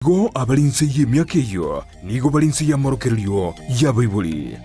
go abalinse y'emyaka eyo nigo balinse y'amorokerero ya Baibuli.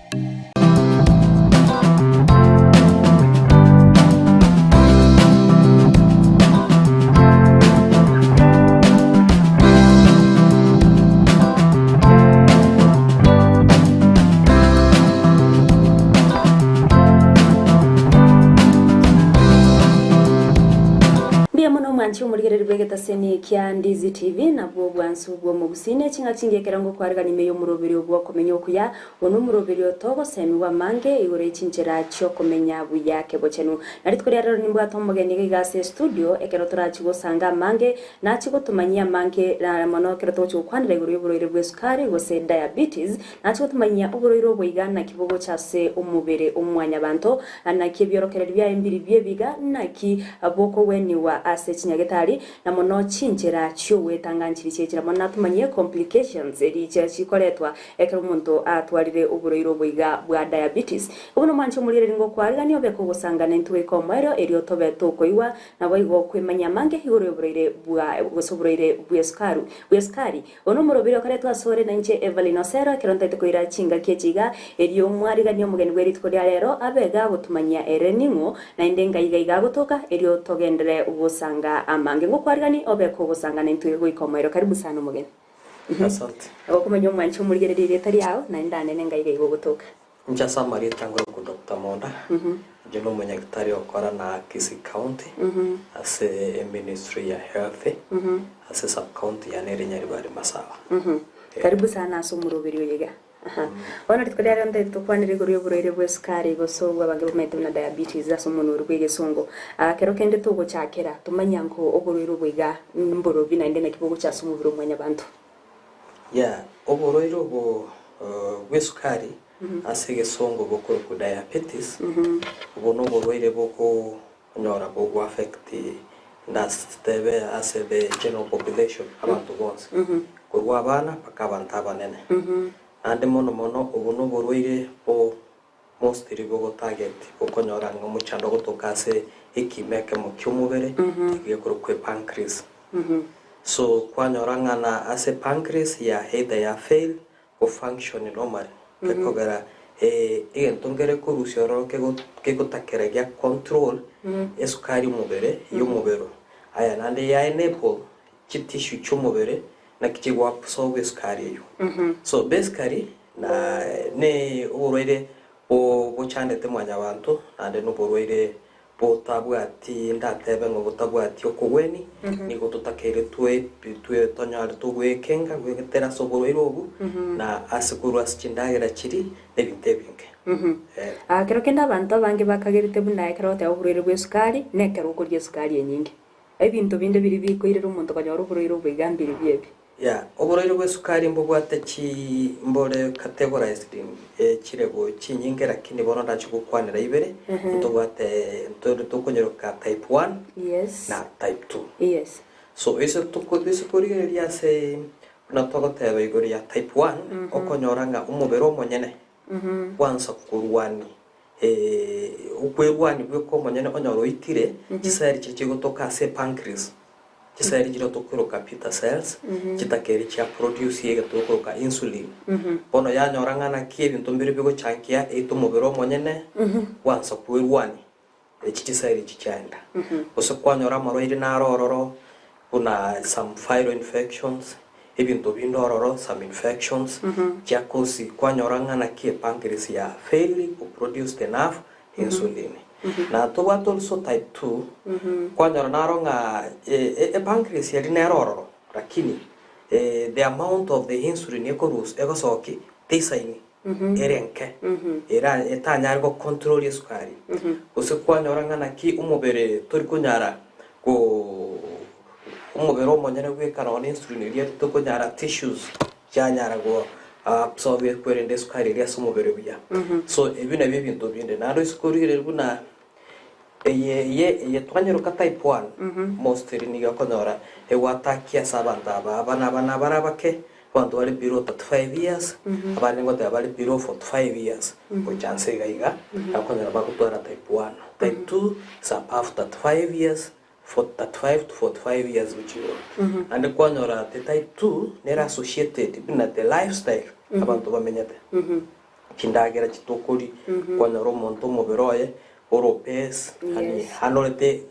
Mwanchi umurigere rwegeta seni kya Ndizi TV nabwo bwansu bwo mu Gusii kinga kingekera ngo kwarga nimeyo muroberi obwo Okomenya Okuya ono muroberi otogo semi wa mange igore cinjera cyo Okomenya buyake bochenu nari twari rero nimbwa tomogeni gase studio ekero turachigo sanga mange nachigo tumanyia mange na mono kero tocho kwandira igore y'uburore bw'esukari gose diabetes nachigo tumanyia uburore obwigana kibogo cyase umubere umwanya banto anakibyorokerera bya imbiri byebiga naki aboko weni wa ase nyagetari na mono cinjera cyo wetanganchiri cyekira mona tumanye complications eri cyikoretwa ekero umuntu atwarire uburoiro bwiga bwa diabetes ubuno mancho muri rero ngo kwarga niyo beko gusangana ntwe komero eri tobe tokoiwa nabo igo kwemanya mange higoro uburoire bwa gosoburoire bw'esukari ono murobiro karetwa sore nanje Evelyn Osero ekero ntete koira cinga kejiga eri omwariga niyo mugeni gweri tkoria rero abega gutumanya ereningo na indenga iga gutoka eri togendere ubusanga amange ngo kwarigani obeko gusangana ntwe goikomero karibu sana mugeni. Asante. Okomenya umwanchi umurigere leta yawo na indane nenga iga gutoka. Mchasa Maria tangwa ku Dr. Monda. Jono mwenyaktari okora na Kisii County. As a Ministry ya Health. As a sub county ya Nere Nyaribari Masawa. Karibu sana aso muroberi yega. Ona tikolia nda tukwanire gori y'uburore bw'esukari goso bw'abagomete na diabetes aso muntu urwege songo kero kende tugo cyakera tumanya ngo uburore bwiga mboro binande na kibogo cyaso umubiro mwanya bantu uburore bw'esukari asege songo boko ku diabetes ubono uburore boko nyora bwo affect ndastebe asebe general population abantu bose ko abana bakabanta abanene ande mono ubuno buruire po mostly bwo target ukonyora ngo muchando gutokase ikimeke mu cyumubere igiye kurukwe pancreas so kwanyora ngana ase pancreas ya head ya fail o function normal kekogera entongere ko rusioro ke gutakera ya control esukari mubere y'umubero aya nande ya enable kitishu cyumubere na kichigwa absorbe sukari yo so basically na ne uburore bo cyandete mwanya abantu ande no burore bo tabwati ndatebe ngo butabwati okugweni niko tutakere twe tonyara tugwekenga gwetera so burore obu na asikuru asikindagira kiri nebintebinge kero kenda abantu abange bakagerite bundaye kero te uburore bw'esukari nekero ukurye sukari yenyinge ebintu binde biri bikoirera umuntu kanyora uburore bw'igambiri byebi uburore bw'esukari mbugwate ki mbore categorized kirego kinyingera kini bono ndacho gukwanira ibere tugwate tukonyero ka type 1 na type 2 so eso tukodise kuri ya se na togotebe igori ya type 1 okonyoranga umubero monyene kwanza kurwani ukwegwani bweko monyene onyoro itire kisari kigotoka se pancreas kisari jiro tokoro capita cells kitakeri cha produce yega tokoro insulin bono ya nyoranga na kiebintu mbere bigo chankia eto mubero monyene wansa kuirwani kisari kichanda oso kwanyora maroire na rororo kuna some viral infections ebintu bindororo some infections jakosi kwanyoranga na kie pancreas ya fail to produce enough insulin na to what also type 2 kwanyora naronga pancreas ya dineroro lakini the amount of the insulin ekosoki tisaini erenke era etanyargo control yesukari ose kwanyora na ki umubere turi kunyara ko umubero monyene gwekana on insulin iri to kunyara tissues cyanyara go absorbe kwerende sukari iri asumubere bya so ebina bibintu binde naro sukari iri buna ye twanyero ka type 1 mostly ni gakonyora watakia sabanda abana barabake bantu bari below 35 years abandi ngo bari below 45 years ko chance gaiga akonyora bakutwara type 1 type 2 is above 35 years for 35 to 45 years which you and kwanyora the type 2 nera associated with the lifestyle abantu bamenyete kindagera kitokori kwanyora umuntu mubiroye oropes ani hanorete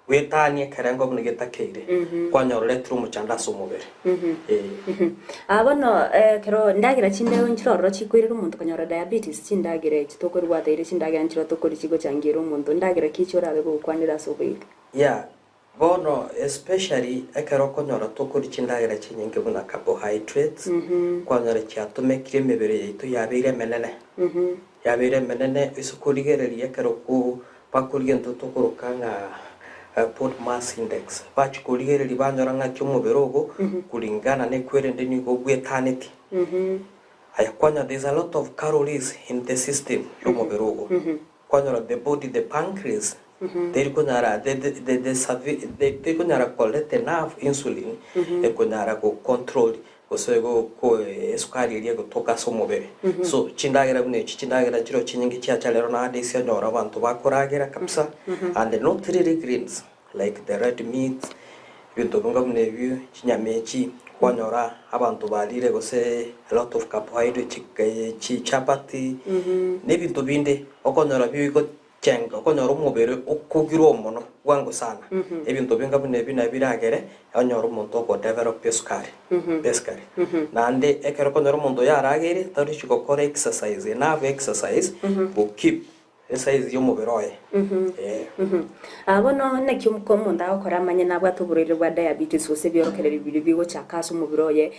wetanye karango bunigeta keire kwanyora letru muchanda somubere abono kero ndagira chindeyo nchiroro chikwirira umuntu kanyora diabetes chindagire kitokori wateire chindagira nchiro tokori chigo changira umuntu ndagira kichora abe gukwanira sobika bono especially ekero konyora tokori chindagira chinyenge buna carbohydrates kwanyora cyatume kiremebere yitu yabire menene yabire menene isukurigereria kero ku pakurigento tokorokanga body mass index bachikurigereri banyora nga cyumuberogo kulingana ne kwerende ni go gwetaneti ayakwanya there's a lot of calories in the system yomuberogo kwanyora the body the pancreas they kunyara they kunyara collect enough insulin e kunyara go control osego ko esukari iri gutoka somubere so chindagira bune chindagira chiro chinyingi cyachalero na adisi nyora abantu bakoragira kabisa and not really greens like the red meat bintu bunga bune byo kinyamechi kwanyora abantu balire gose a lot of carbohydrate chapati nebintu binde okonyora biko chenga okonyora umubere okugiro omono wangu sana ebintu binga bune bina biragere anyora umuntu ko develop pesukari pesukari nande ekero konyora umuntu yaragere tarishiko gukora exercise na exercise go keep exercise yomuberoye abono nekyo mukomonda okora amanye nabwo atuburire bwa diabetes ose byorokerera ibiri bigo cyakaso mubiroye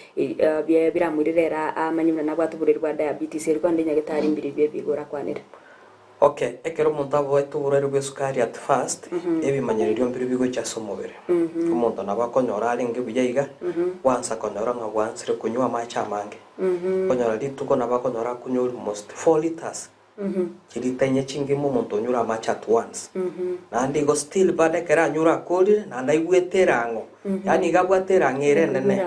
biramwirirera amanye nabwo atuburire bwa diabetes eriko ndenya gitari imbiri bigora kwanira. Okay, ekero umuntu abo etuburere bw'esukari at first ebimanyerero mbere bigo cyasomubere umuntu nabakonyora aringe buyayiga wansa konyora nga wansire kunywa amachi amange konyora lituko nabakonyora kunywa almost 4 liters kiritenye chingimo umuntu nyura amachi at once nandi go still bade kera nyura koli nanda igweterango yani gabwaterangere nene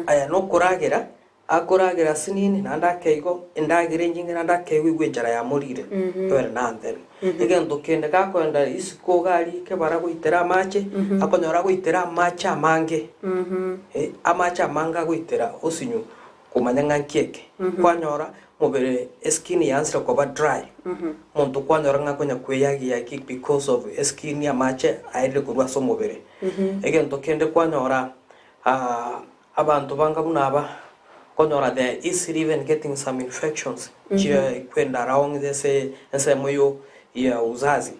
aya no kuragera akoragira sinini nanda keigo indagire njinge nanda keigo igwenjara ya murire ber nande igendo kende gakwenda isiko gali ke baraguitera amache akonyora guitera amache amange amache amanga guitera osinyu kumanyanga nkeke kwanyora mubere skin yansira koba dry muntu kwanyora ngakonya kweyagiya kick because of skin ya amache aire kurwa so mubere igendo kende kwanyora abantu banga bunaba konyora there is even getting some infections kwenda wrong they moyo ya uzazi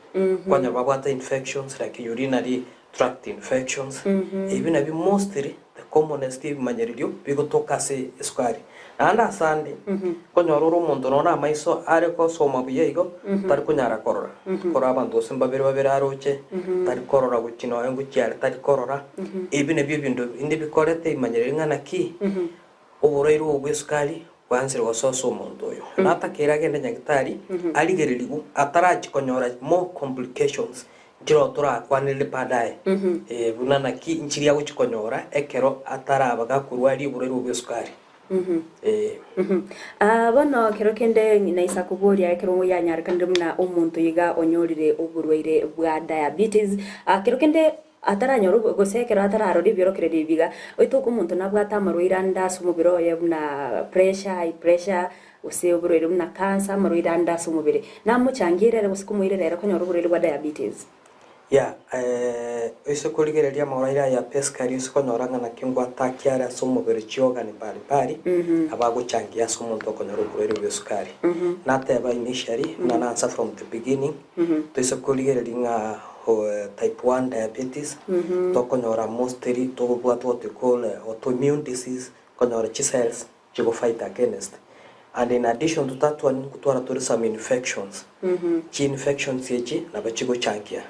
kwanya babata infections like urinary tract infections even abi mostly the commonest manyerio bigotoka se esukari anda sande konyora umuntu nona maiso are ko soma buyego tari kunyara korora kora abantu simbabere babere aroche tari korora gukino engu cyari tari korora even ebyo bintu indi bikorete manyerio ngana ki uburoiro ubwesukari wansire wasoso umuntu uyo natakira genda nyagitari aligererigu atarachi konyora more complications jiro tora kwanile padaye bunana ki inchiri yago chikonyora ekero ataraba gakurwa ari uburoiro ubwesukari bono kero kende naisa kuboria ekero yanyarika ndimuna umuntu yiga onyorire uburwaire bwa diabetes kero kende ataranyoro gosekera atararori byorokerera ibiga oituko umuntu nabwo atamarwira ndasu mubiroye na high pressure use uburere na cancer marwira ndasu mubire namucangirere usikumwirera ko nyoro uburere bwa diabetes ese kurigereria mauraira ya pescari usko nyoranga na kingwa takiara somubere chioga ni bari abaguchangia somuntu ko nyoro uburere bw'esukari nateba initially na answer from the beginning ese kurigereria type 1 diabetes tokonyora mostly to what they call autoimmune disease konyora cells chigo fight against and in addition to that one kutwara to some infections infections yechi na bachigo changia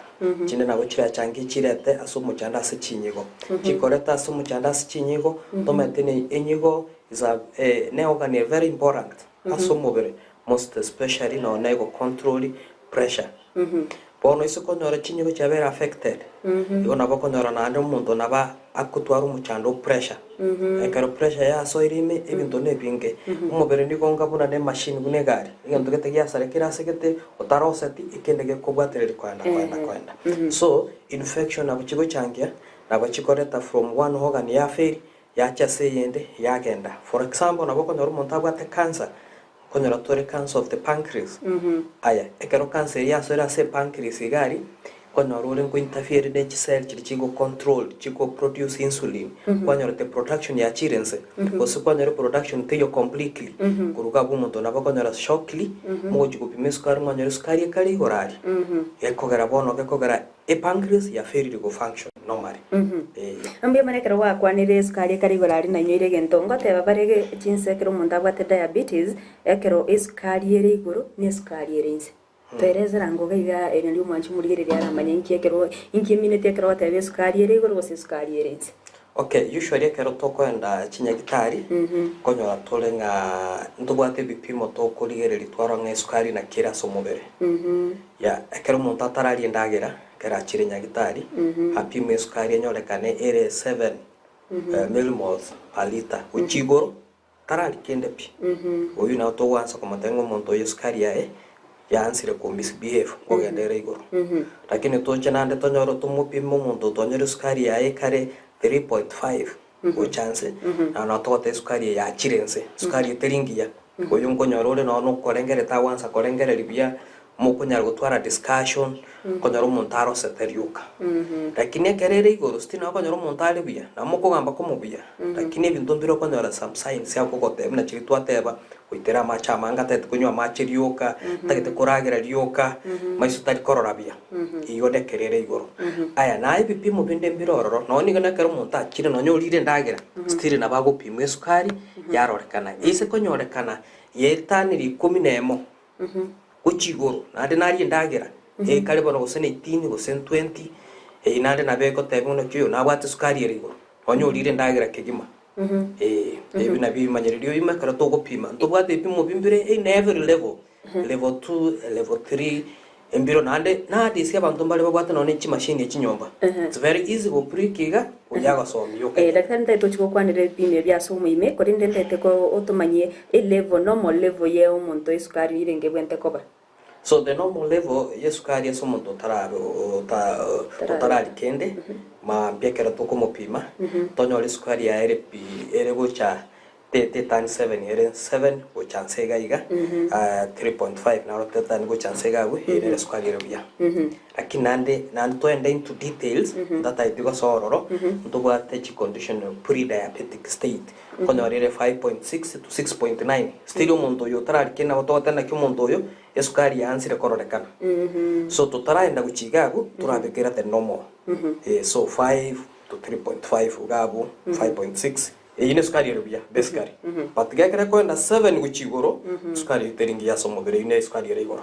chinde na bochira changi chirete asumu chanda se chinyigo chikoreta asumu chanda se chinyigo to maintain enyigo is a ne organ very important asumu very most especially no nego control pressure bono ise konyora chinyo chabera affected igo nabo konyora nande umuntu naba akutwara umuchando pressure ekero pressure ya so irime ebintu nebinge umubere nigonga buna ne machine bune gari iganto getegia sare kirase gete otaroseti ikendege kobwatereri kwenda so infection abo chigo changia nabo chikoreta from one organ ya fail ya chase yende yagenda for example nabo konyora umuntu abwate cancer konyora tore cancer of the pancreas aya ekero cancer ya so ra se pancreas igari konyora ure ngo interfere ne cell chigo control chigo produce insulin konyora the production ya chirense koso konyora production te yo completely kuruga bumuntu nabo konyora shockly moji gupime sukari konyora sukari kali gorari ekogera bono gekogera e pancreas ya failure go function normally ambia marekero wa kwanire sukari kali gorari na nyoire gento ngoteba barege chinsekero umuntu abwate diabetes ekero sukari ere iguru ne sukari ere inse tereza ngo gaiga ene ndi umwanchi murigere ya ramanya inkekero minute ekero watebe sukari ere iguru gose sukari ere inse. Okay, usually ekero tokwenda chinyagitari konyora tolenga ntubwate bipimo tokurigere twara nge sukari na kira somubere ya ekero umuntu atarari ndagera kera chire nyagitari apime sukari enyorekane ere 7 millimoles per liter uchigoro tarari kende pi uyu na towansa komatengo umuntu yo sukari yae yansire ko misbehave ogendere igoro lakini toche nande tonyoro tumupimo umuntu tonyoro sukari yae kare 3.5 uchanse na tote sukari ya chirense sukari teringia uyu nkonyoro no korengere tawansa korengere libia mukunyara gutwara discussion konyara umuntu aroseteriuka lakini ekerere igoro stina konyara umuntu alibia na mukugamba kumubia lakini ebintu mbiro konyara some signs ya kugoteba na chiritwa teba kuitera machamanga tete kunywa machiriuka tagete kuragera rioka maisutari kororabia iyo dekerere igoro aya na ibipimo binde mbirororo no nigana kero umuntu akire no nyorire ndagera stiri na bagupimwe sukari yarorekana ise konyorekana yetaniri 11 uchigoro nade nari ndagera kale bono gosene 18 gosene 20 nade nabeko tebuno kyo nabwate sukari eri igoro onyorire ndagera kegima ebi nabi manyeririo ima kara to gopima ntobwate ipimo bimbire in every level level 2 level 3 embiro nade isi abantu mbale babwate none chi machine ekinyomba it's very easy go prikiga uyaga somi yoka dakari ndaito chiko kwanire bime bya somo ime kori ndende ko otomanye level normal level ye umuntu isukari irenge bwente koba. So the normal level yesukari ya somo totarari kende ma biekera toko mopima tonyo le sukari ya ere gocha tani 7 ere 7 gocha sega iga 3.5 na rote tani gocha sega go ere sukari ere bia lakini nande to enda into details data itigo sororo ntobwa techi condition pre-diabetic state kono ere 5.6 to 6.9 still umuntu yo tarari kena bototana kyumuntu yo esukari yansire kororekana so tutaraenda guchigago turabekera the normal so 5 to 3.5 ugabu 5.6 ine sukari erubia beskari patgekera kwenda 7 guchigoro sukari teringi ya somobere ine sukari erigoro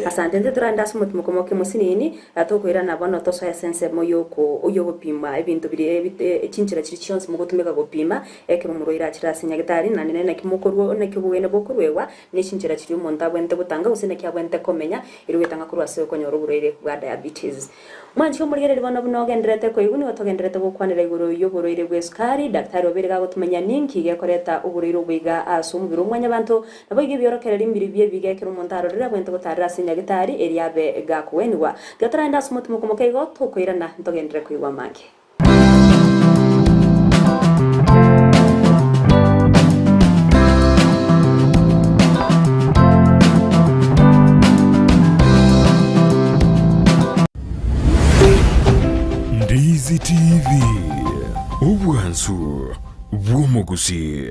asante turanda smut mukomoke musinini atokwira nabono toso ya sense moyoko uyo gupima ebintu biri echinchira chiri chionse mugotumeka gupima ekero muroira chirasinya gitari na nene kimukorwo ne kibwene bokurwewa n'echinchira chiri umuntu abwente butanga usene kyabwente komenya irwetanga kurwase konyora uburere bwa diabetes mwanchi omurigere bono bunogenderete ko iguni watogenderete gukwanira iguru y'uburere bwa sukari daktari oberega gutumenya ninki gekoreta uburiro bwiga asumubiro umwanya abantu nabo igibyorokerera imbiri bye bigekera umuntu arorera bwente gutarira sinya gitari eriabe gakuwenwa gatranda smut mukomokego tokwirana ntogendere kwigwa make. Ndizi TV ubwansu bw'Gusii.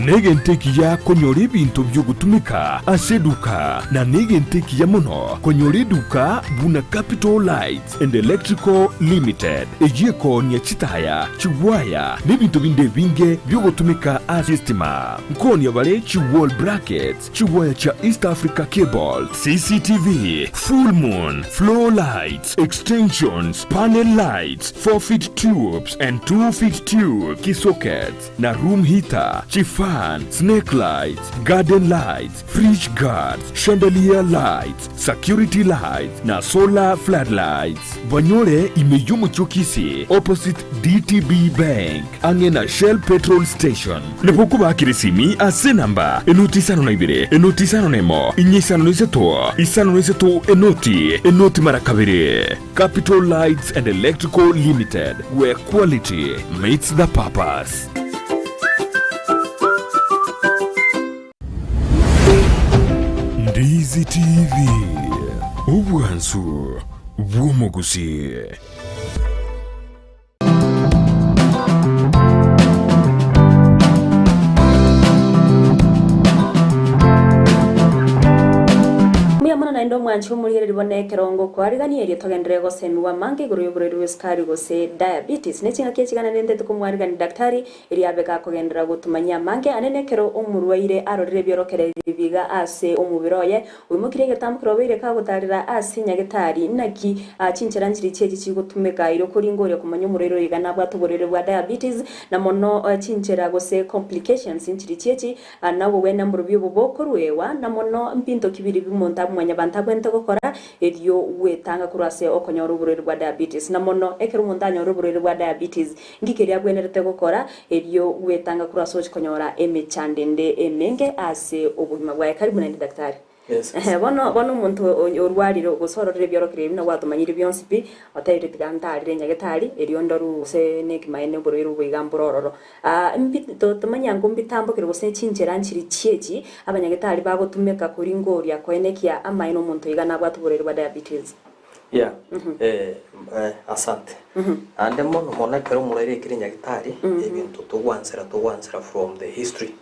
Negenteki ya konyora ebintu byogutumika aseduka na negenteki ya muno konyora eduka buna Capital Lights and Electrical Limited ejeko nya chitaya chiwaya n'ebintu binde binge byogutumika asistima nkoni abale chiwall brackets chiwaya cha East Africa Cable CCTV full moon floor lights extensions panel lights 4-feet tubes and 2-feet tube key sockets na room heater chifa fan, snake lights, garden lights, fridge guards, chandelier lights, security lights na solar floodlights. Banyore imeyumu chukisi opposite DTB Bank angena Shell petrol station. Nebuku bakirisimi ase namba enotisano na ibire enotisano nemo inyisano niseto enoti marakabiri. Capital Lights and Electrical Limited, where quality meets the purpose. Ndizi TV, ubwansu bw'omugusi. Ndo mwanchi umulire libone kerongo kwarigani eri togendere go semi wa mange guru yobure sukari go se diabetes nechinga kechigana nende tukumwarigani daktari eri abeka kogendera gutumanya mange anene kero umurwaire arorire byorokere biga ase umubiroye umukire getambukiro bire ka gutarira ase nyagetari naki chinchera njiri cheji chigutumeka iro kuringore kumanya umuriro igana bwatuburire bwa diabetes na mono chinchera go se complications njiri cheji nabo wena murubyo bokorwewa na mono mpinto kibiri bimonta mwanya ntabwente gukora eriyo wetanga kurase okonyora uburere bwa diabetes na mono ekero mundanya uburere bwa diabetes ngikeri abwenerete gukora eriyo wetanga kurase okonyora emechandende emenge ase obugima bwa karibu na daktari. Yes. Bono muntu orwariro gusororere byorokire bino watumanyire byonsi bi otayire tigantarire nyagetari eriyo ndoru se nekimaene uburere bwigamboro impito tumanya ngo mbitambukire gose chinjera nchiri chiechi abanyagetari bagotumeka kuri ngoria kwenekia amaino muntu igana bwatuburere bwa diabetes. Yeah. Asante. Ande mono mona kero mulere kiri nyagetari ebintu tugwansera from the history.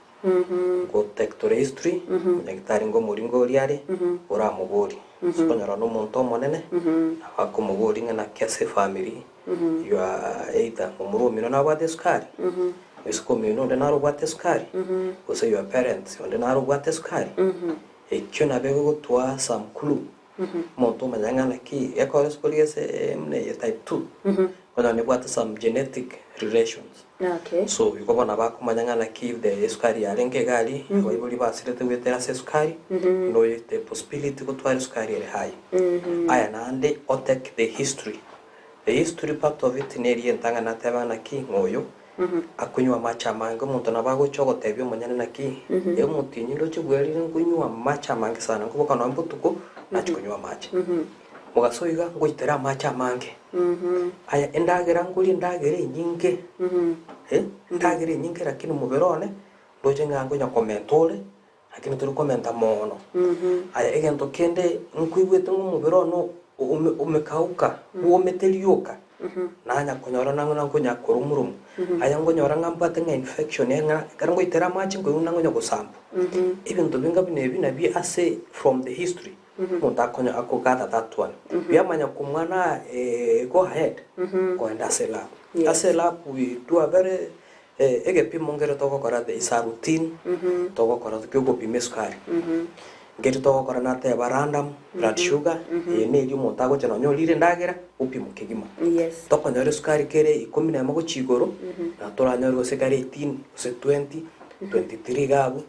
Go take to history nyagetari ngo muringo riare uramuburi siponyara no muntu monene abakumuburi ngana kese family you are either umurumino na bwa sukari isikomino ndenaro bwa sukari ose your parents ndenaro bwa sukari ekyo nabego gutwa some clue muntu manyangana ki ekorespoliese mne type 2 wana ne bwa some genetic relations. Okay. So we go on about kumanyangana ki the sukari yarenge gali wabuli basirete wetera se sukari no the possibility go twari sukari ere high aya nande otek the history part of it neri entanga na tebana ki ngoyo akunywa macha mango muntu nabago chogo tebyo manyana naki e mutinyi ndo chigweri kunywa macha mangi sana kuko kana mbutuko nachikunywa macha mugasoiga ngoitera macha mange aya endagera nguli ndagere nyinge ndagere nyinge lakini muberone ndoje ngango nya komentole lakini turi komenta mono aya egento kende nkuigwete muberono umekauka uometelioka nanya konyora nango nya korumurum aya ngonyora ngambate nga infection nga karango itera machi ngo nango nya gosambu ibintu binga binebi nabi ase from the history muntakonya akogata that one biamanya kumwana go ahead go and asela we do a very egepi mongere toko kora the is a routine toko kora kyo pime sukari ngeti toko kora na te random blood sugar ne ri muntago chano nyolire ndagera upimo kigima toko nyore sukari kere 10 mago chigoro na tora nyore sukari 18 se 20 23 gabu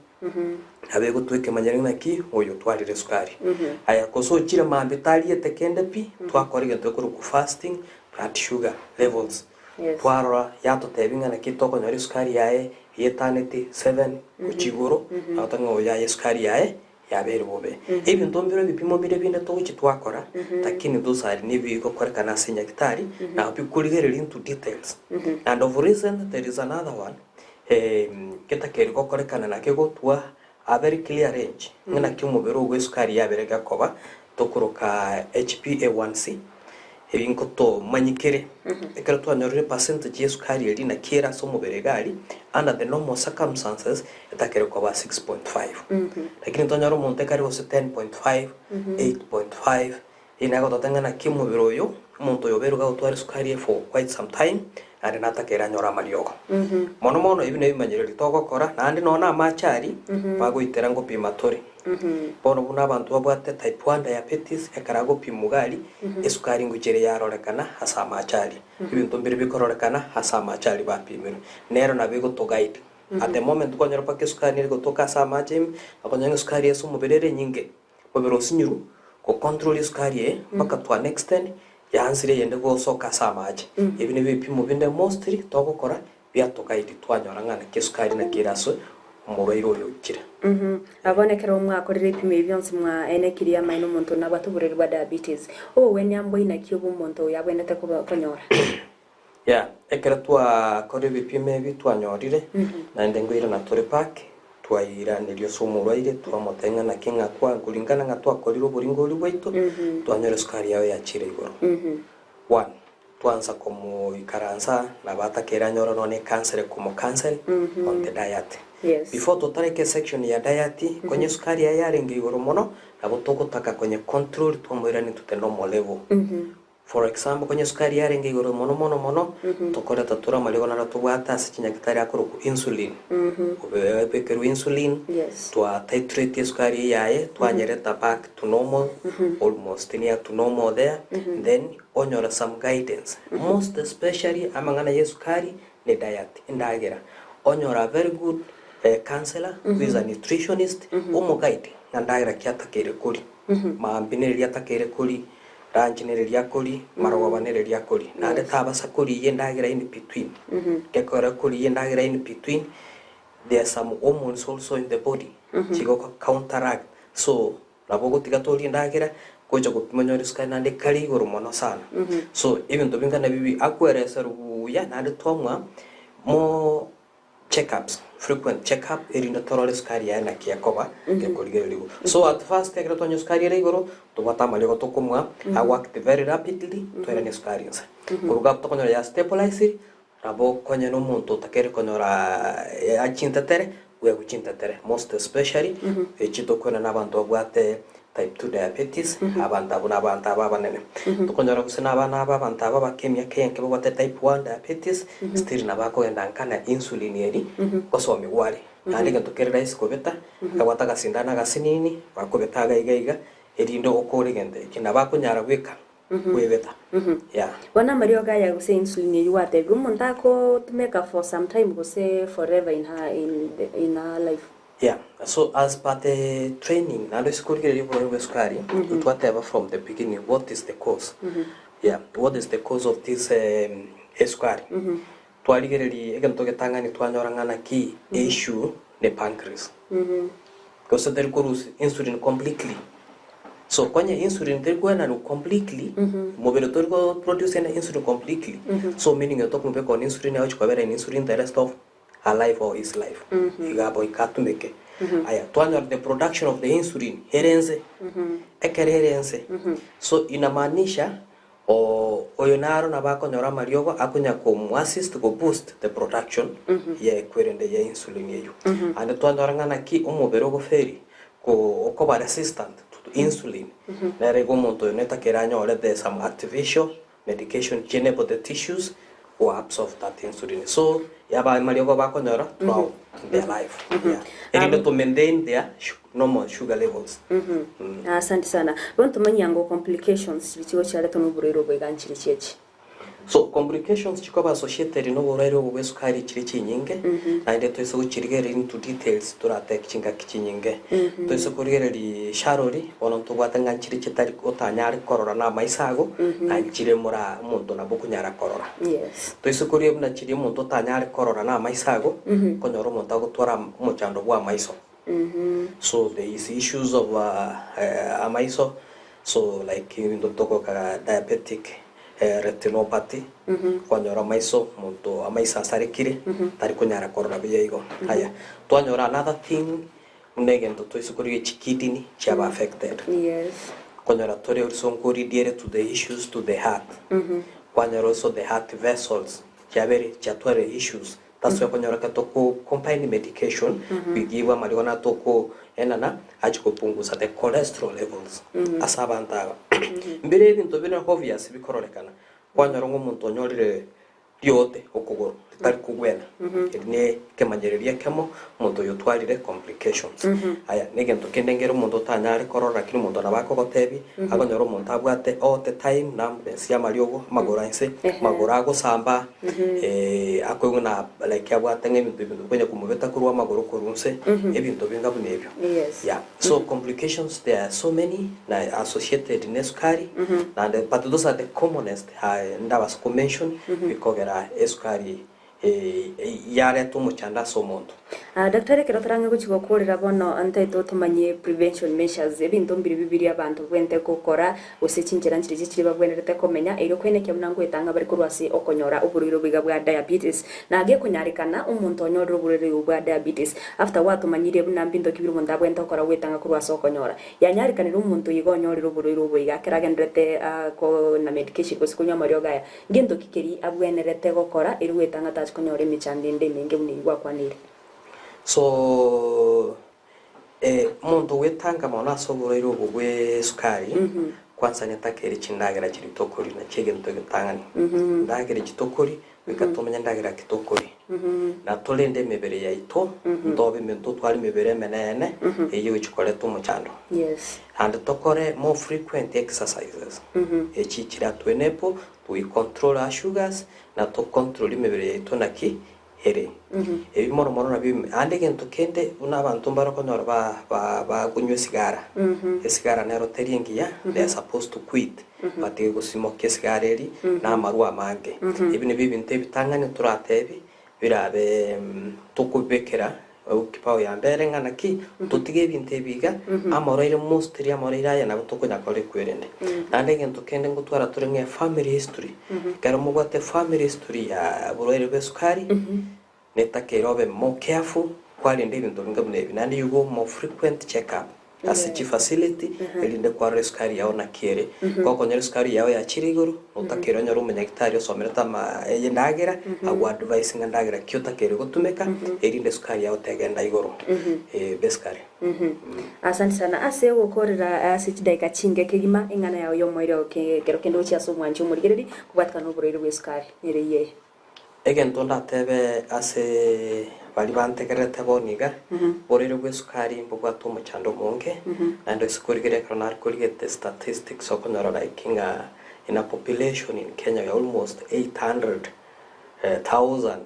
abego tweke manyarina ki oyo twarire sukari aya koso chira mambe tali etekende pi twakorige tokuru ku fasting blood sugar levels twara yato tebinga na kitoko nyari sukari yae yetaneti 7 kuchigoro atango yae sukari yae yabere bobe ibintu mbiro bipimo bire binde to twakora takini dosari nibi ko korekana sinya kitari na bikurigere into details and of reason there is another one keta keri ko korekana na kego twa a very clear range ngina kimubero gwe sukari yabere gakoba tokuruka HbA1c ebinko to manyikere ekero to anyorire percentage ya sukari eri na kera so mubere gali under the normal circumstances etakere ko ba 6.5 lakini to nyaro monte kari was 10.5 8.5 inago totangana kimubero yo muntu yobero ga utwari sukari for quite some time and natakera nyora mariogo mono ibine bimanyireri togokora nandi nona amachari bagoitera ngo pimatori bono buna abantu babwate type 1 diabetes ekarago pimugali esukari ngugere yarorekana hasa amachari ibintu mbere bikororekana hasa amachari bapimira nero nabego to guide at the moment konyora pa kesukari go toka sama jim akonyanga sukari yesu mubirere nyinge bobero sinyuru ko control sukari paka to an extent yansire yende go soka sama aje ibine bipimo binde mostly togokora bya tokaiti twanyora ngana kesukari na kiraso umubiro yokira abonekera umwakorera ipime byonse mwa enekiria maino muntu nabatuburerwa diabetes wene ambo inakyo bumuntu yabwenete kuba konyora ekera twa kore bipime bitwanyorire na ndengwira na tore park twaira nilio somurwaire twamotenga na kinga kwa ngulingana nga twakoriro buringoli bwaitu twanyora sukari yawe yachire igoro 1 twanza komo ikaranza na batakera nyora none cancer komo cancer on the diet. Before tutareke section ya diet kwenye sukari ya yarenga igoro mono nabo tokotaka kwenye control twamwirani tute normal level. For example kwenye sukari yarenga igoro mono tokora tatura maligo na tubata sikinya kitari akoro ku insulin. Pekeru insulin twa titrate sukari yae twanyereta back to normal almost near to normal there then onyora some guidance most especially amangana yesukari ne diet indagera onyora very good counselor who is a nutritionist omo guide ndandagira kyatakere kuri maambineri yatakere kuri ranginereria kuri marobanereria kuri nande tabasa kuri yendagira in between kekora kuri yendagira in between there are some hormones also in the body chigo counteract so labogo tigatori ndagira koja kupimanyori sukari nande kali goromono sana so even tobinga na bibi akweresa ruya nande twamwa mo checkups frequent checkup erinda torole sukari ya na kiakoba kekoligero so at first tekra tonyo sukari ya igoro to batama lego to kumwa I worked very rapidly to era sukari nsa kuruga to konyo ya stabilizer rabo konyo no muntu takere konyo ra achinta tere we kuchinta tere most especially echito kona nabantu bwate type 2 diabetes abantu babanene to konyo ra kusina abana abantu bakemya kenke bwate type 1 diabetes still nabako endankana insulin yeri kosomi wari kandi gatokerera isikobeta kabata gasindana gasinini bakobeta gaiga erindo okore gende kinabako nyara gweka webeta wana mario gaya guse insulin yeri wate gumuntu to make for some time guse forever in her life. So as part the training, now let's go get sukari. Whatever from the beginning, what is the cause? What is the cause of this sukari? Twaligeri again to get tangani twanyorangana ki issue the pancreas. Because there goes insulin completely. So kwenye insulin there go na completely, mobile go produce insulin completely. So meaning you talk about on insulin na uchukua insulin the rest of her life or his life. Igabo ikatumeke. Aya twanyor the production of the insulin herenze ekererenze. So inamaanisha oyonaro na bako nyora mariogo akunya ko assist go boost the production ya kwerende ya insulin yeyo. And twanyoranga ki umubero go feri ko okoba resistant to insulin. Na rego monto neta keranyo ole de some artificial medication enable the tissues or absorb that insulin. So yaba mariogo bako nyora throughout their life. And to maintain their normal sugar levels. Asante sana. Bonto manyango complications bichiwo cyaleto n'uburero bweganchire cyechi. So complications chikoba associated no burero bwe sukari kiri kinyinge and to so kirigere into details turate kinga kinyinge to so kurigere li sharori ononto gwatanga kiri kitari otanyari korora na maisago na kire mura muntu na bukunyara korora. To so kuriye na kiri muntu otanyari korora na maisago konyoro muntu agutwara umuchando bwa maiso. So there is issues of amaiso, so like in the toko diabetic retinopathy kwanyora maiso muntu amaisa sarikire tari kunyara korona biyego haya twanyora another thing unegento toisukuri chikidini chaba affected kwanyora tore usonkuri diere to the issues to the heart kwanyora also the heart vessels chabere chatware issues. That's why konyora katoko combined medication we give marijuana toko enana achiko punguza the cholesterol levels asabanta mbere bintu bina obvious bikorolekana kwanyora ngo muntu onyorire yote okuguru tari kugwena ne kemanyereria kemo muntu yotwarire complications aya negento kendengero muntu tanyare korora kiri muntu nabako gotebi agonyoro muntu abwate all the time numbness ya mariogo magoranse magorago samba akweguna like abwate ngebintu kwenye kumubeta kurwa magoro kurunse ebintu binga bunebyo yeah so complications there are so many associated in esukari and but those are the commonest and I was mention because esukari yare tumuchanda so muntu daktari kero tarange guchigo kurira bono ante to tumanye prevention measures ebintu mbiri bibiri abantu bwente kokora usichinjira nchiri chiri babwenerete komenya ero kwene kyamnango etanga bari kurwasi okonyora uburiro biga bwa diabetes nage kunyarikana umuntu onyorero uburiro bwa diabetes after watu manyire bunambindo kibiri umuntu abwente okora wetanga kurwasi okonyora yanyarikanira umuntu yigonyorero uburiro bwiga keragendrete ko na medication kusikunyo marioga ngendo kikeri abwenerete gokora ero wetanga tachikonyora emichandinde minge bunigwa kwanire. So muntu wetanga mona soborero bugwe sukari kwanza nyatakere chindagira kiri tokori na chege ntoge tangani ndagire kitokori bikatomenya ndagira kitokori na tolende mebere ya ito ndobe mento twali mebere menene eyo chikore tumuchando yes and tokore more frequent exercises echichira twenepo we control our sugars na to control mebere ya ito naki here ebimoro moro na bim ande gento kende una abantu barako nyora ba kunywa sigara sigara nero teriengia they are supposed to quit but they go smoke sigara eri na marua mange ibine bibinte bitangane turatebi birabe tukubekera ukipao ya mbere ngana ki tutige binte biga amoro ile mostri amoro ile ya na tukonya kole kwerende ande gento kende ngutwara turenge family history karo mugwate family history ya burere besukari neta kerobe more careful kwali ndi bintu ngabune nandi you go more frequent check up as a facility elinde kwa resukari yao na kire kwa konyera sukari yao ya chiriguru utakero nyoro umunyagitari osomereta ma yendagera agu advice ngandagera kyotakere gutumeka elinde sukari yao tegenda igoro beskari asante sana ase ukorera asichidaika chinge kigima ingana yao yomoiro kero kendo chiaso mwancho murigereri kubatka no burero bwesukari nereye egento ndatebe ase bali bantegerete boniga borero bwesukari mbugwa tumuchando monge and esikurigere kronar kurigete statistics okonyora like in a population in Kenya almost 800,000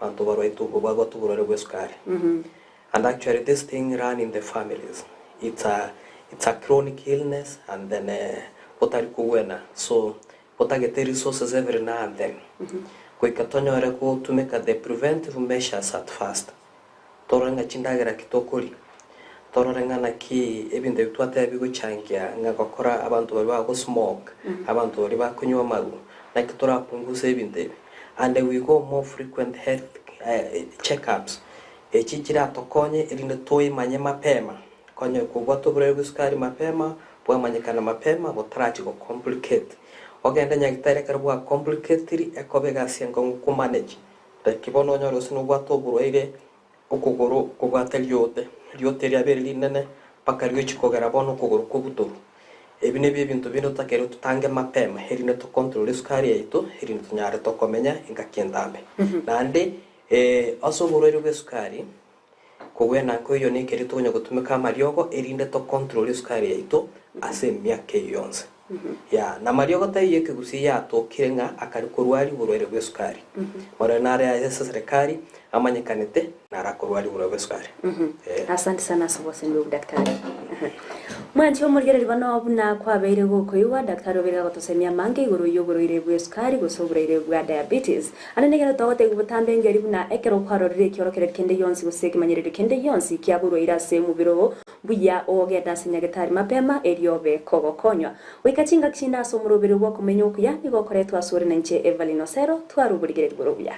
antu barwaitu bugwa tuburero bwesukari and actually this thing run in the families it's a chronic illness and then potari kuwena so potagete resources every now and then kuikatonyore kutumeka the preventive measures at first torenga chindagira kitokuri torenga naki ebinde bitwate biguchangia ngakokora abantu bari ba go smoke abantu bari ba kunywa maru like torapunguza ebinde and we go more frequent health checkups echichira tokonye elinde toyi manye mapema konye kugwa tobure busukari mapema bwa manyekana mapema botrachi go complicate ogenda nyagitare karwa complicated ekobega siengo ku manage kibono nyoro sino gwato buroire okugoro kugwateli yote lya beri nene pakaryo chikogera bono kugoro kubuto ebine bintu bino takero tutange mapema herine to control sukari yaito herine tunyare to komenya ingakendambe nande aso buroire bwesukari kugwena ko yo nekeri tunyo gutumika mariogo erinde to control sukari yaito ase myake yonse ya na mariogo tayiye Gusii ya tokirenga akari kurwari burwere bwesukari mara nare ya serikali amanyekanete nara kurwari burwere bwesukari asante sana sobose ndo daktari mwanchi omurgereri bano buna kwabeire goko yuwa daktari obera gotosemia mange iguru yoboroire bwesukari gosoboroire bwa diabetes anenegera togote gubutambe ngeri buna ekero kwarorire kyorokere kende yonsi guseke manyerere kende yonsi kyaburoira se mubiro buya ogenda sinyagetari mapema eriobe kogokonywa wikachinga kishinda somurobere bwo kumenya okuya nigokoretwa sore nanche Evalino Sero twaruburigere bwo buya